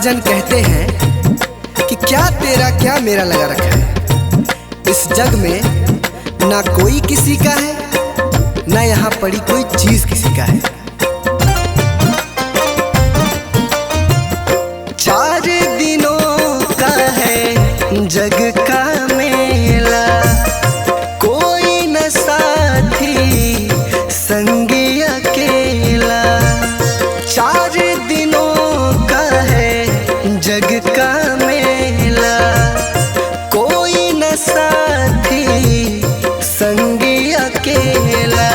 जन कहते हैं कि क्या तेरा क्या मेरा लगा रखा है। इस जग में ना कोई किसी का है, ना यहाँ पड़ी कोई चीज किसी का है। चार दिनों का है जग का मेला, कोई न साथी संगी अकेला। चार दिनों का है जग का मेला, कोई न साथी संगी अकेला।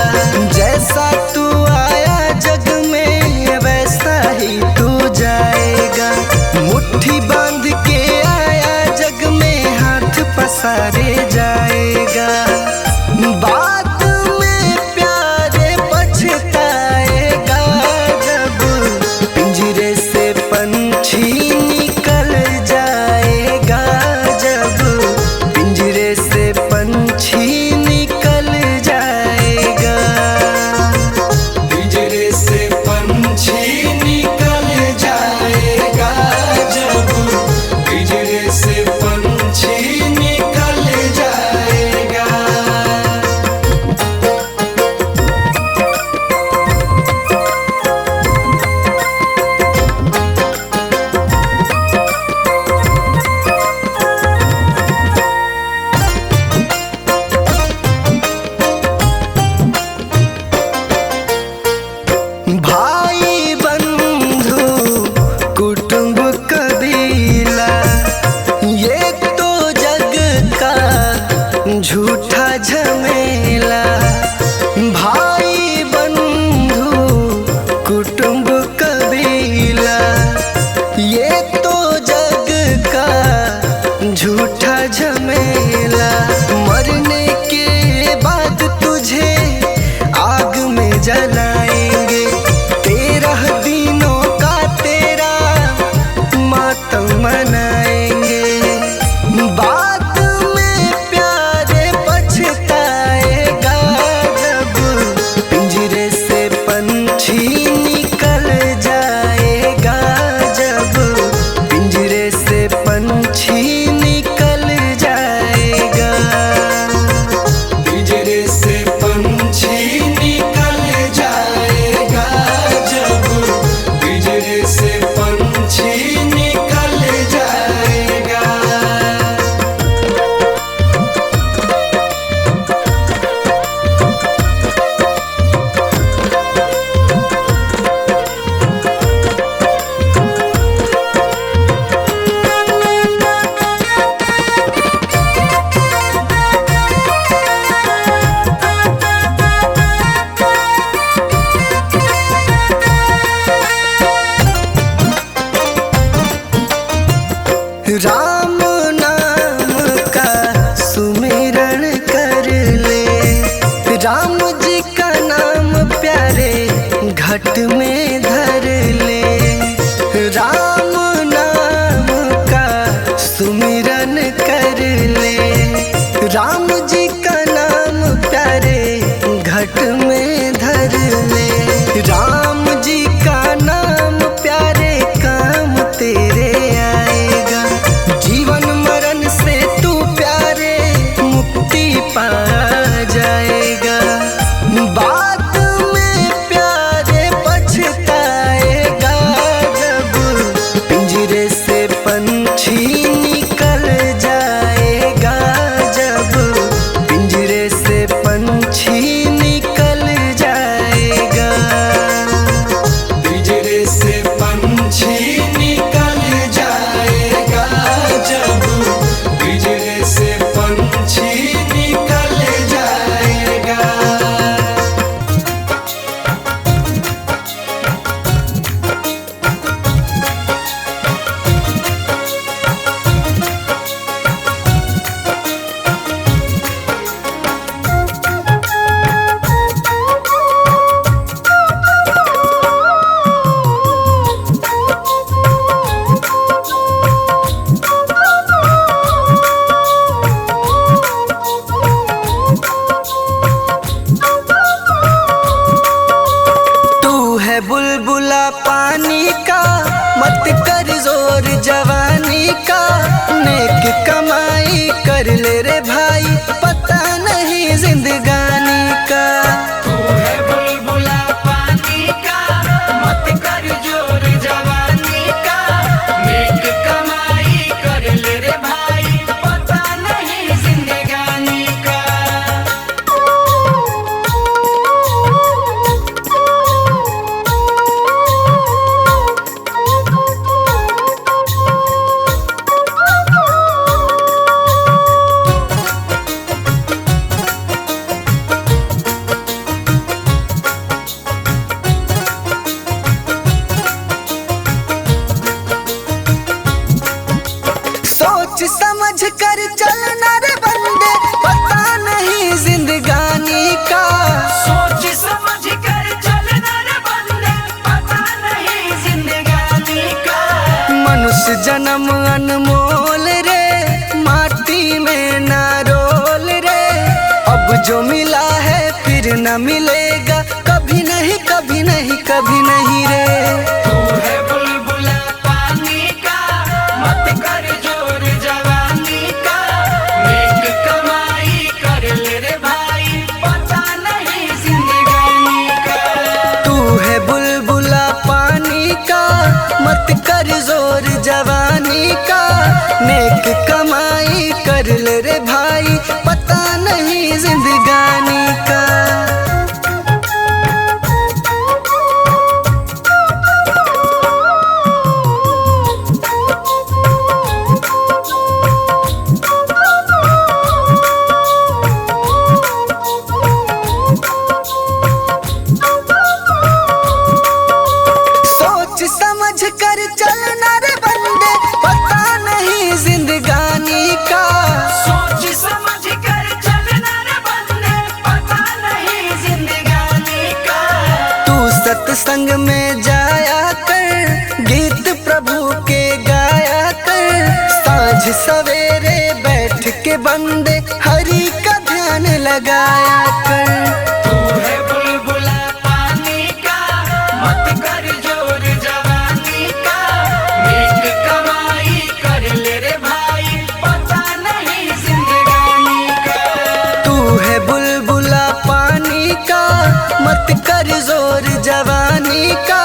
जैसा तू आया जग में वैसा ही तू जाएगा। मुट्ठी बांध के आया जग में हाथ पसारे जाएगा। बाद में प्यारे पछताएगा जब पिंजरे से पंछी निकल जाएगा। जब पिंजरे से पंछी निकल जाएगा। पिंजरे से पंछी निकल जाएगा। जब पिंजरे से पंछी निकल जाएगा। भाई बंधु कुटुंब कबीला, ये तो जग का झूठा झमेला। भाई बंधु कुटुंब कबीला, ये तो जग का झूठा झमेला। मरने के बाद तुझे आग में जलाएंगे। 13 दिनों का तेरा मातम मनाएंगे। बाद में प्यारे पछताएगा जब पिंजरे से पंछी निकल जाएगा। जब पिंजरे से पंछी निकल जाएगा। पिंजरे से पंछी निकल जाएगा। जब पिंजरे से पंछी निकल जाएगा। कर ले रे भाई पता नहीं जिंदगानी का। तू है बुलबुला पानी का, मत कर जोर जवानी का। नेक कमाई कर ले रे भाई पता नहीं जिंदगानी का। सोच समझ कर चलना रे बंदे पता नहीं जिंदगानी का। सोच समझ कर चलना रे बंदे पता नहीं जिंदगानी का। मनुष्य जन्म अनमोल रे माटी में ना रोल रे। अब जो मिला है फिर न मिलेगा कभी नहीं कभी नहीं कभी नहीं रे। तू है बुलबुला पानी का, मत कर जोर जवानी का। नेक कमाई कर ले रे भाई पता नहीं जिंदगानी का। तू है बुलबुला पानी का मत कर जोर जवानी का। नेक कमाई कर ले रे भाई पता नहीं जिंदगानी का। सोच समझ कर चलना रे बंदे पता नहीं जिंदगानी का। सोच समझ कर चलना रे बंदे पता नहीं जिंदगानी का। तू सत्संग में जाया कर गीत प्रभु के गाया कर। साँझ सवेरे बैठ के बंदे हरि का ध्यान लगाया कर। तू है बुलबुला पानी का, मत कर जोर जवानी का। नेक कमाई कर ले रे भाई पता नहीं जिंदगानी का। तू है बुलबुला पानी का मत कर जोर जवानी का।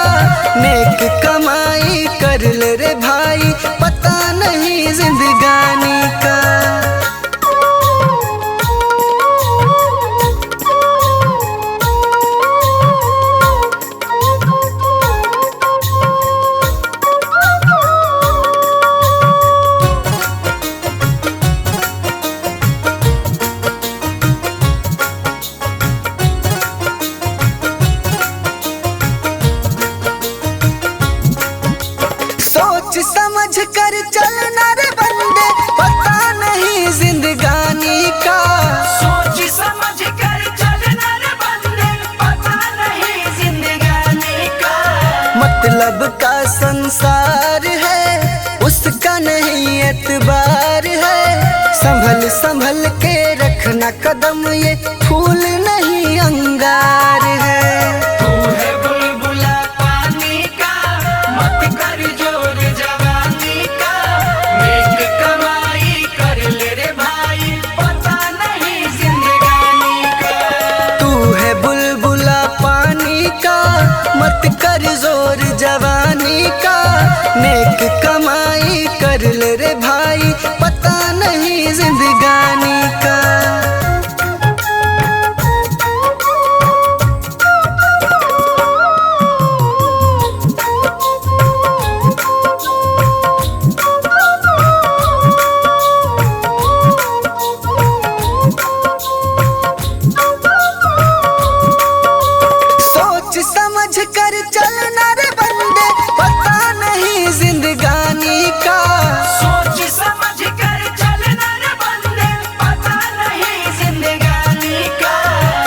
नेक कमाई कर ले रे भाई पता नहीं जिंदगानी का। सोच समझ कर चलना रे बंदे पता नहीं जिंदगानी का। सोच समझ कर चलना रे बंदे पता नहीं जिंदगानी का। मतलब का संसार है उसका नहीं एतबार है। संभल संभल के रखना कदम ये फूल नहीं अंगार है। तू है बुलबुला पानी का, मत कर जोर जवानी का। नेक कमाई कर ले रे भाई पता नहीं जिंदगानी का। तू है बुलबुला पानी का मत कर जोर जवानी का। नेक कमाई कर ले रे भाई पता नहीं जिंदगानी का। सोच समझ कर चलना रे बंदे पता नहीं जिंदगानी का। सोच समझ कर चलना रे बंदे पता नहीं जिंदगानी का।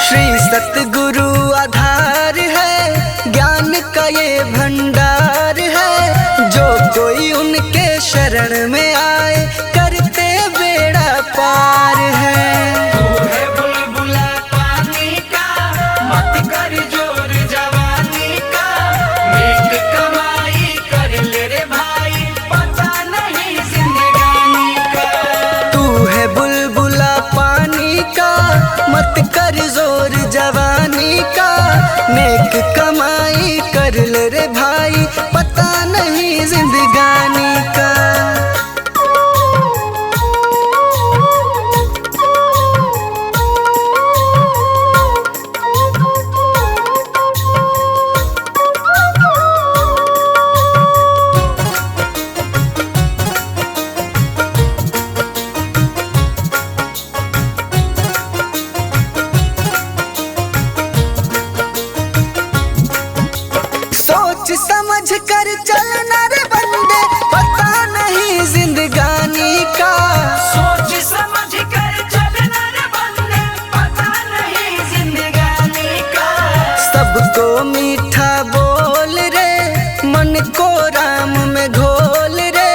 श्री सतगुरु आधार है ज्ञान का ये भंडार है। जो कोई उनके शरण में आए करते बेड़ा पार है। तू है बुलबुला पानी का, मत कर जोर जवानी का। नेक कमाई कर ले रे भाई पता नहीं जिंदगानी का। तू है बुल मत कर जोर जवानी का, नेक कमाई कर ले रे भाई, पता नहीं जिंदगानी का। सोच समझ कर चलना रे बंदे, पता नहीं जिंदगानी का। सोच समझ कर चलना रे बंदे, पता नहीं जिंदगानी का। सबको मीठा बोल रे, मन को राम में घोल रे,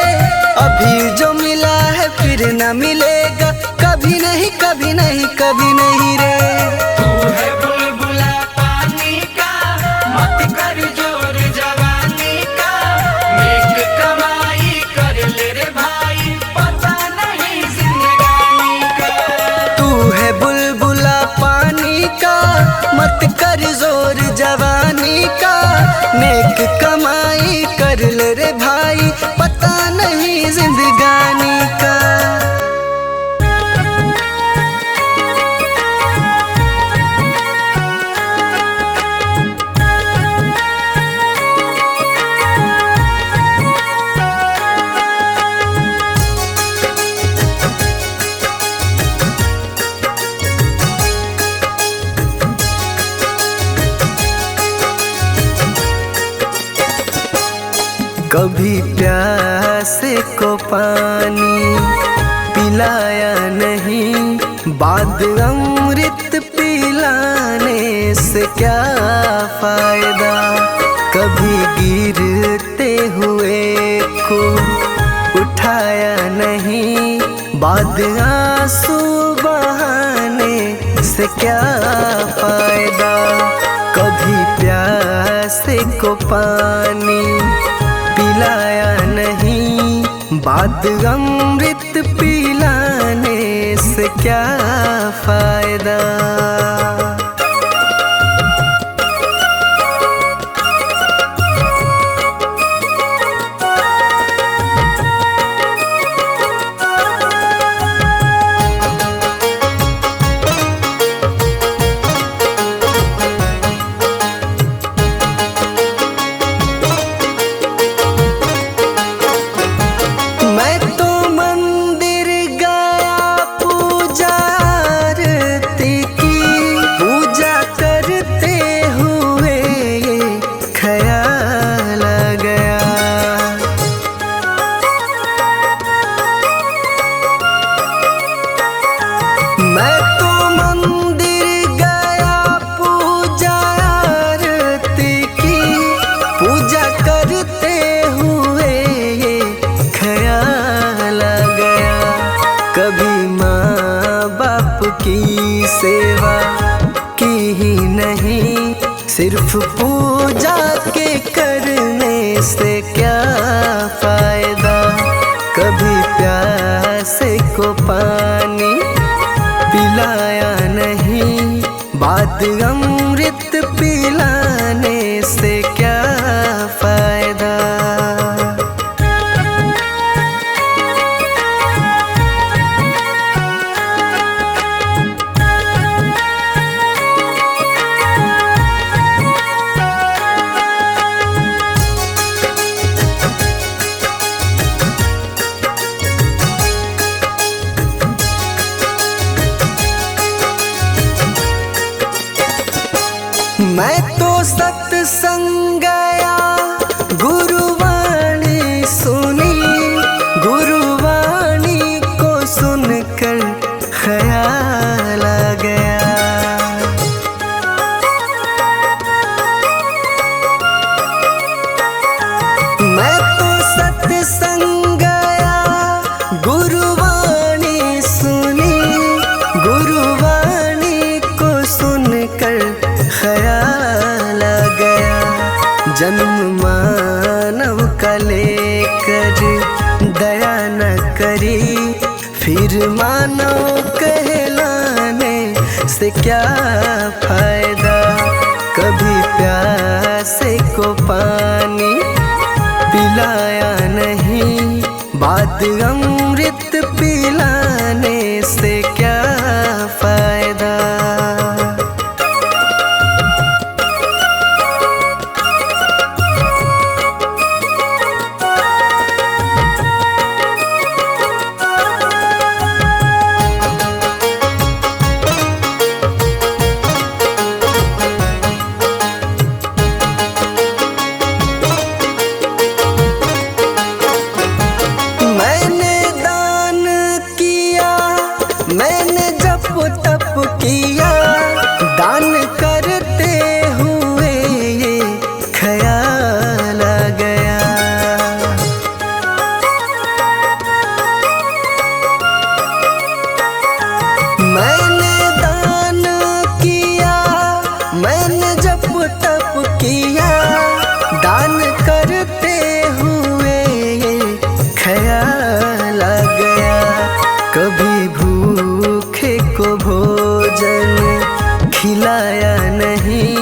अभी जो मिला है फिर न मिलेगा, कभी नहीं कभी नहीं कभी नहीं रे। तू है बुलबुला पानी का, मत कर जोर जवानी का, नेक कमाई कर ले रे भाई, पता नहीं जिंदगानी का। तू है बुलबुला पानी का, मत कर जोर जवानी का, नेक कमाई कर ले रे भाई, पता नहीं जिंदगानी का। कभी प्यासे को पानी पिलाया नहीं, बाद अमृत पिलाने से क्या फायदा। कभी गिरते हुए को उठाया नहीं, बाद आंसू बहाने से क्या फायदा। कभी प्यासे को पानी पिलाया नहीं, बाद अमृत पिलाने से क्या फायदा। मैं तो मंदिर गया पूजा आरती की, पूजा करते हुए ये ख्याल आ गया। मैं तो मंदिर गया पूजा आरती की, पूजा करते हुए ये ख्याल आ गया। कभी माँ बाप की सेवा की ही नहीं, सिर्फ पूजा के करने से क्या फायदा। कभी प्यासे को पानी पिलाया नहीं, बाद अमृत पिलाने से क्या फायदा। मैं तो सत्संग गया, गुरुवाणी सुनी, गुरुवाणी को सुनकर ख्याल आ गया। मैं तो सत्संग गया, गुरुवाणी सुनी, गुरुवाणी को सुनकर ख्याल आ गया। जन्म मानव का लेकर दया न करी, फिर मानव कहलाने से क्या फायदा। कभी प्यासे को पानी पिलाया नहीं, बाद अमृत पिलाने से क्या फायदा। मैंने दान किया, मैंने जप तप किया, दान करते हुए ये ख्याल आ गया। मैंने दान किया, मैंने जप तप किया, दान करते हुए ये ख्याल आ गया। कभी भूखे को भोजन खिलाया नहीं,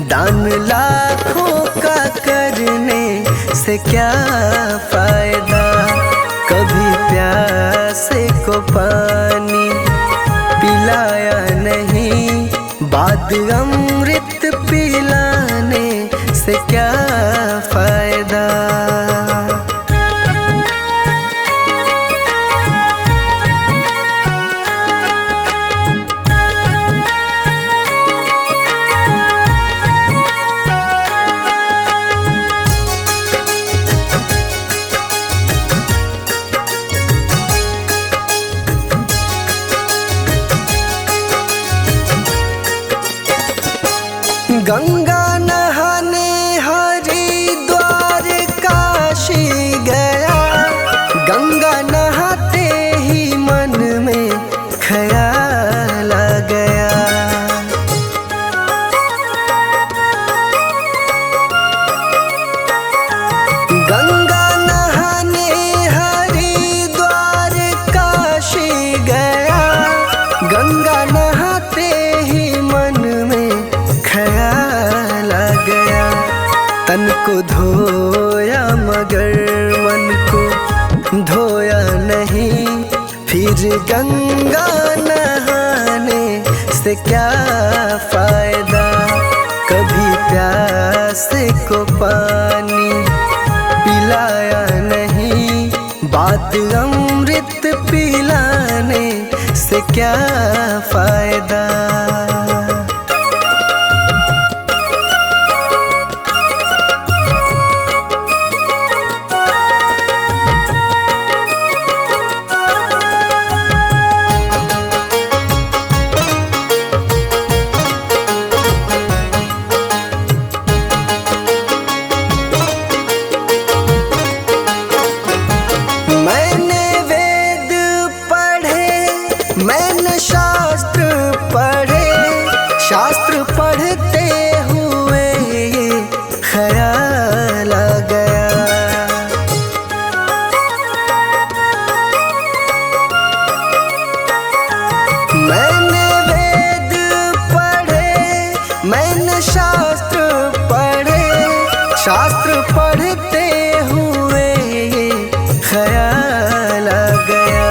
दान लाखों का करने से क्या फायदा। कभी प्यासे को पानी पिलाया नहीं, बाद अमृत पिलाने से क्या फायदा। गंगा नहाने हरिद्वार काशी गया, गंगा नहाते ही मन में ख्याल आ गया। गंगा नहाने हरिद्वार काशी गया, गंगा नहाते ही मन में ख्याल आ गया। तन को धोया मगर मन को धोया नहीं, फिर गंगा नहाने से क्या फायदा। कभी प्यासे को पानी पिलाया नहीं, बाद अमृत पिलाने से क्या फायदा। मैंने वेद पढ़े, मैंने शास्त्र पढ़े, शास्त्र पढ़ते हुए ये ख्याल आ गया। मैंने वेद पढ़े, मैंने शास्त्र पढ़े, शास्त्र पढ़ते हुए ये ख्याल आ गया।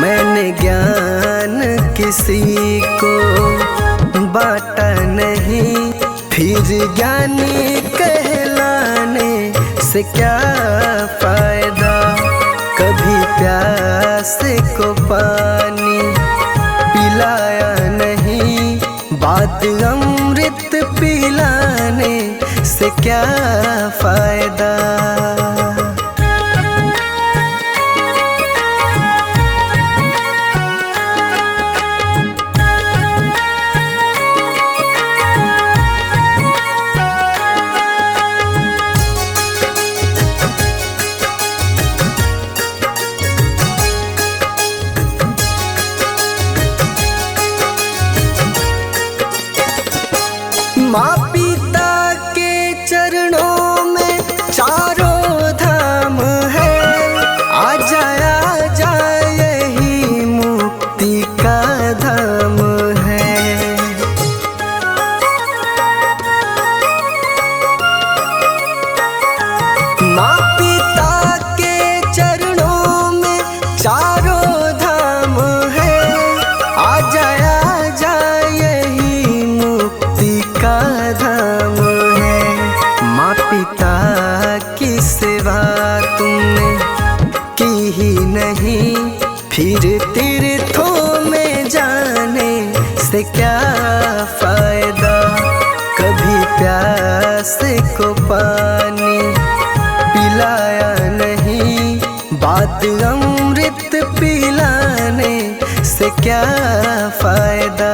मैंने ज्ञान किसी को बांटा नहीं, फिर ज्ञानी कहलाने से क्या फायदा। कभी प्यासे को पानी पिलाया नहीं, बाद अमृत पिलाने से क्या फायदा। माँ पिता के चरणों में से क्या फायदा। कभी प्यास को पानी पिलाया नहीं, बात अमृत पिलाने से क्या फायदा।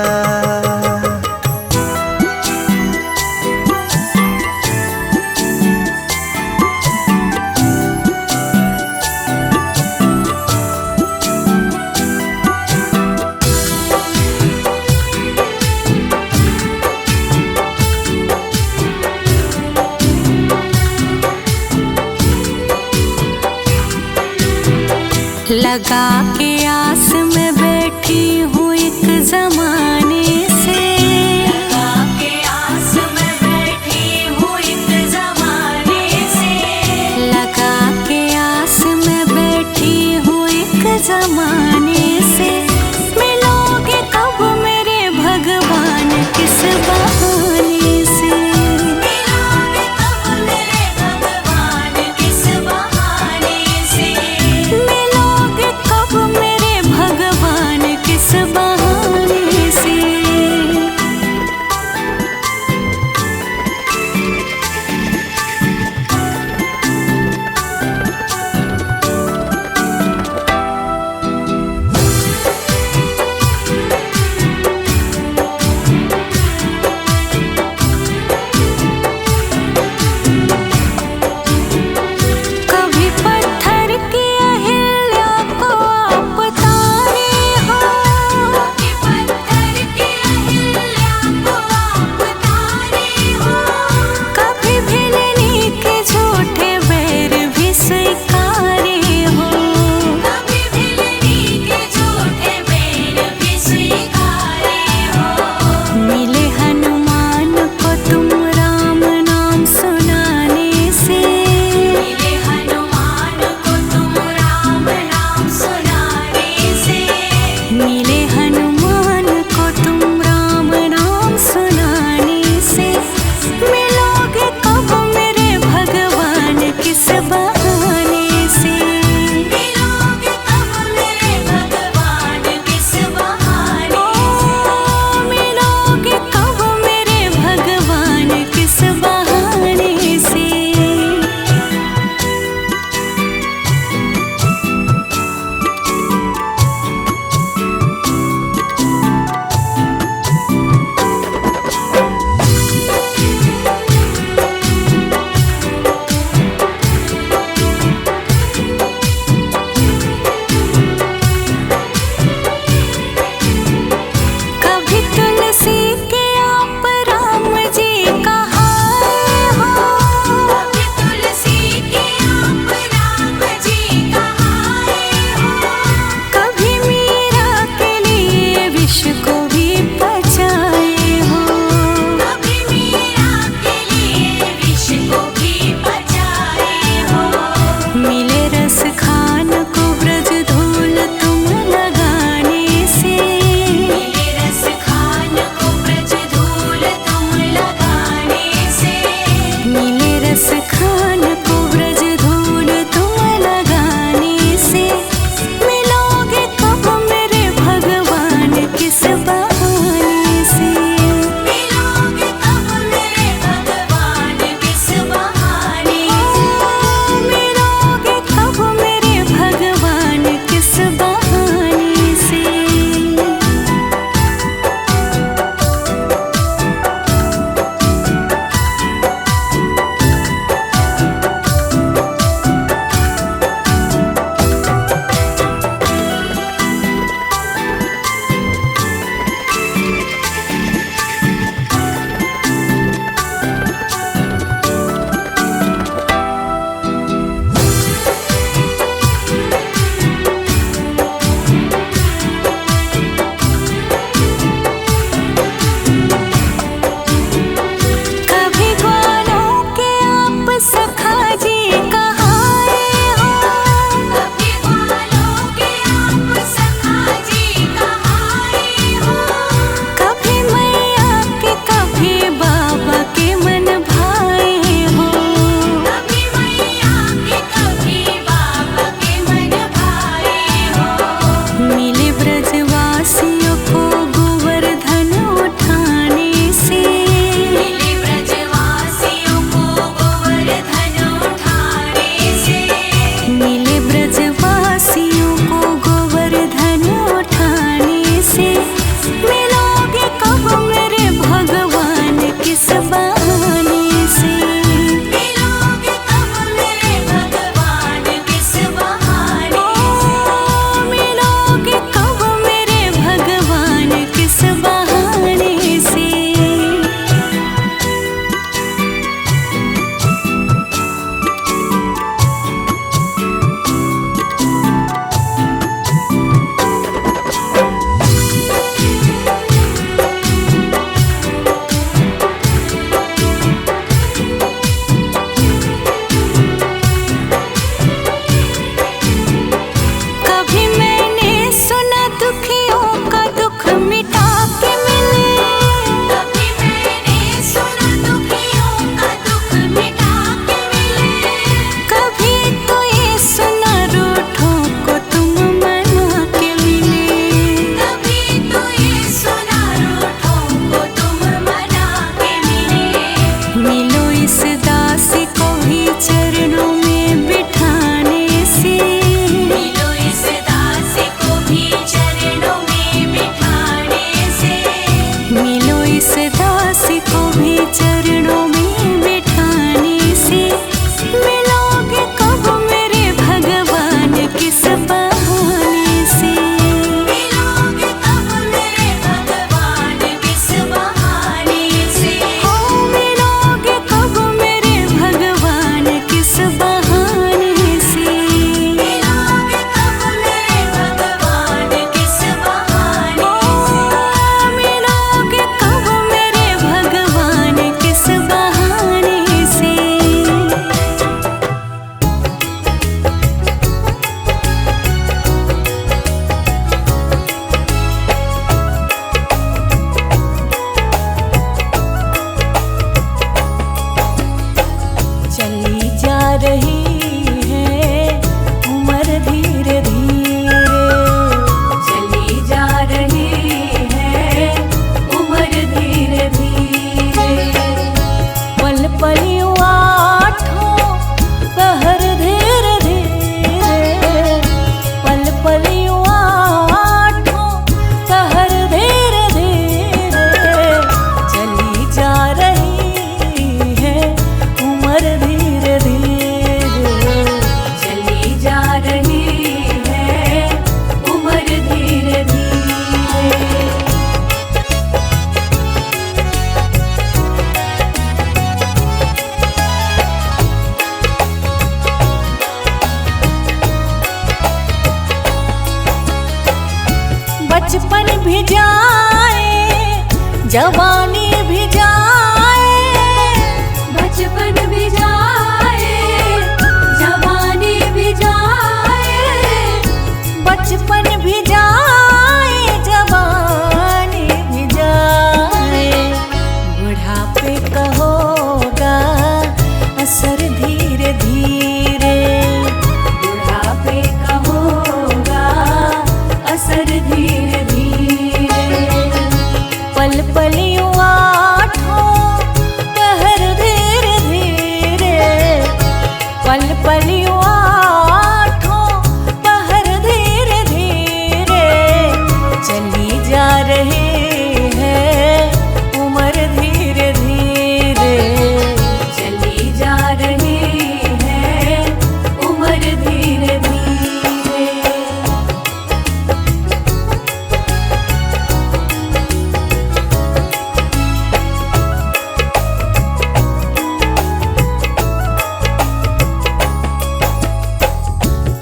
लगा के आस में बैठी हूँ एक ज़माने बचपन भी जाए जवानी भी जाए, बचपन भी जाए जवानी भी जाए, बचपन भी जाए जवानी भी जाए। बुढ़ापे का होगा असर धीरे धीरे, बुढ़ापे का होगा असर धीरे धीरे। पल पल यूं आठों पहर धीरे धीरे, पल पल यूं आठों पहर धीरे धीरे। चली जा रही है उम्र धीरे धीरे, चली जा रही है उम्र धीरे धीरे।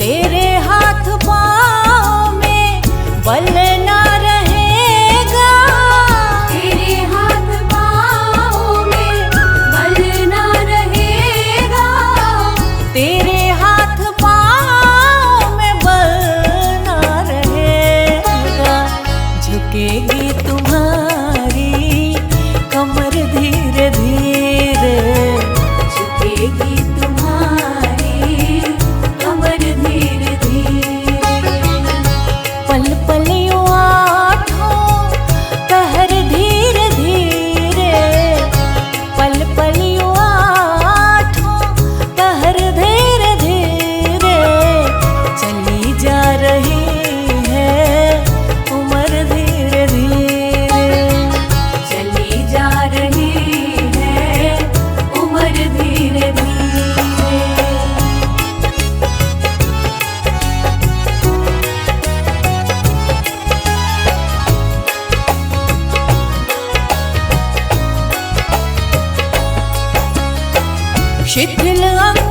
तेरे हाथ पाँव में बल ना रहेगा, तेरे हाथ पाँव में बल ना रहेगा, तेरे हाथ पाँव में बल ना रहेगा। झुकेगी तुम्हारी कमर धीरे धीरे, झुकेगी तुम्हारी कमर धीरे धीरे। पल पल यूं आठों पहर धीरे धीरे, पल पल यूं आठों पहर धीरे धीरे। चली जा रही है उम्र धीरे धीरे, चली जा रही है उम्र धीरे धीरे। शिथिल अंग